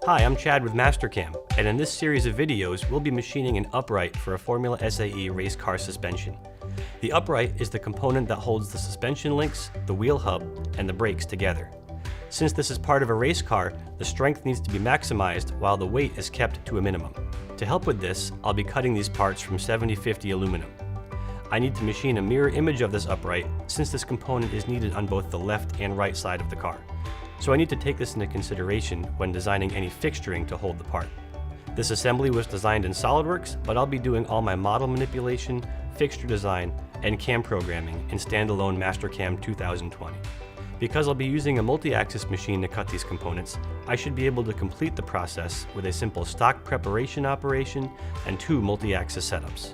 Hi, I'm Chad with Mastercam, and in this series of videos, we'll be machining an upright for a Formula SAE race car suspension. The upright is the component that holds the suspension links, the wheel hub, and the brakes together. Since this is part of a race car, the strength needs to be maximized while the weight is kept to a minimum. To help with this, I'll be cutting these parts from 70/50 aluminum. I need to machine a mirror image of this upright since this component is needed on both the left and right side of the car. So I need to take this into consideration when designing any fixturing to hold the part. This assembly was designed in SolidWorks, but I'll be doing all my model manipulation, fixture design, and CAM programming in standalone Mastercam 2020. Because I'll be using a multi-axis machine to cut these components, I should be able to complete the process with a simple stock preparation operation and 2 multi-axis setups.